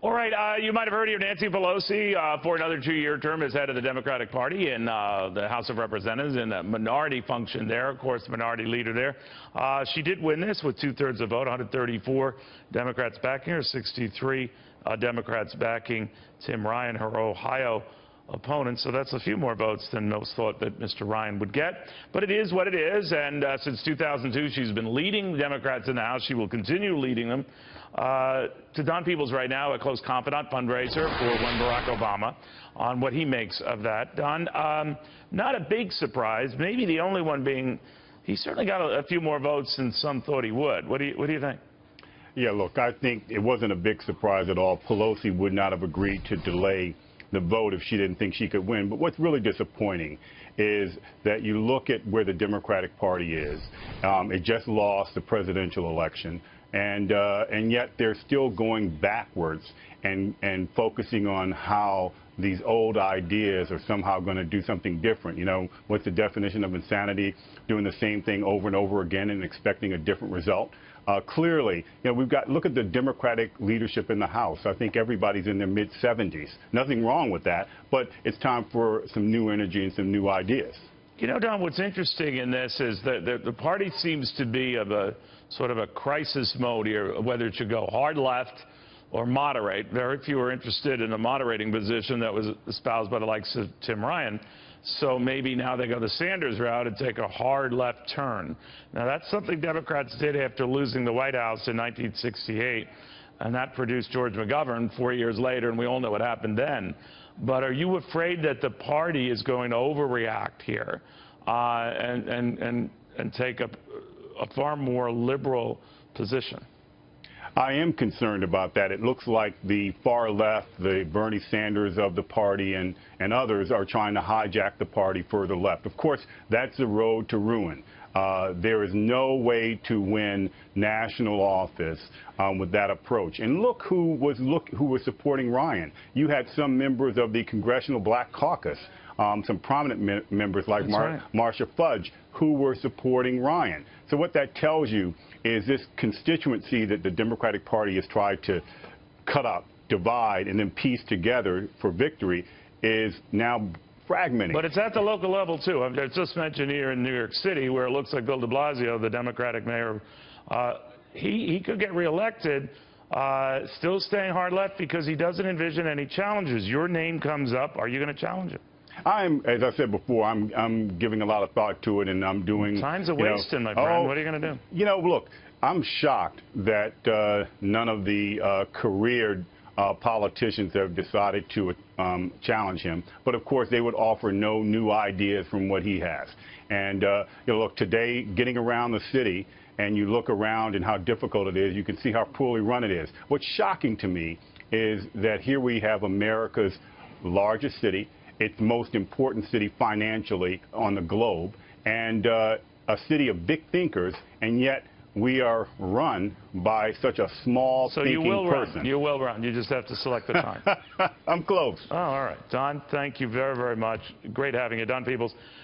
All right, you might have heard of Nancy Pelosi for another 2-year term as head of the Democratic Party in the House of Representatives in the minority function there, of course, the minority leader there. She did win this with 2/3 of the vote, 134 Democrats backing her, 63 Democrats backing Tim Ryan, her Ohio opponent. So that's a few more votes than most thought that Mr. Ryan would get. But it is what it is, and since 2002, she's been leading the Democrats in the House. She will continue leading them. To Don Peebles right now, a close confidant fundraiser for one Barack Obama, on what he makes of that. Don, not a big surprise, maybe the only one being he certainly got a few more votes than some thought he would. What do you think? Yeah, look, I think it wasn't a big surprise at all. Pelosi would not have agreed to delay the vote if she didn't think she could win. But what's really disappointing is that you look at where the Democratic Party is. It just lost the presidential election. And yet they're still going backwards and focusing on how these old ideas are somehow going to do something different. You know, what's the definition of insanity? Doing the same thing over and over again and expecting a different result. Clearly, you know, look at the Democratic leadership in the House. I think everybody's in their mid-70s. Nothing wrong with that, but it's time for some new energy and some new ideas. You know, Don, what's interesting in this is that the party seems to be of a sort of a crisis mode here, whether it should go hard left or moderate. Very few are interested in a moderating position that was espoused by the likes of Tim Ryan. So maybe now they go the Sanders route and take a hard left turn. Now, that's something Democrats did after losing the White House in 1968, and that produced George McGovern 4 years later, and we all know what happened then. But are you afraid that the party is going to overreact here and take a far more liberal position? I am concerned about that. It looks like the far left, the Bernie Sanders of the party and others are trying to hijack the party further left. Of course, that's the road to ruin. There is no way to win national office with that approach. And look who was supporting Ryan. You had some members of the Congressional Black Caucus, some prominent members like Marcia Fudge, who were supporting Ryan. So what that tells you is this constituency that the Democratic Party has tried to cut up, divide, and then piece together for victory is now fragmenting. But it's at the local level, too. I just mentioned here in New York City, where it looks like Bill de Blasio, the Democratic mayor, he could get reelected, still staying hard left because he doesn't envision any challenges. Your name comes up. Are you going to challenge him? As I said before, I'm giving a lot of thought to it, and I'm doing. Time's a wasting, my friend. What are you going to do? You know, look, I'm shocked that none of the career politicians have decided to challenge him. But of course, they would offer no new ideas from what he has. And you know, look, today, getting around the city, and you look around and how difficult it is, you can see how poorly run it is. What's shocking to me is that here we have America's largest city, its most important city financially on the globe, and a city of big thinkers, and yet we are run by such a small thinking person. You will run. You just have to select the time. I'm close. Oh, all right. Don, thank you very, very much. Great having you. Don Peebles.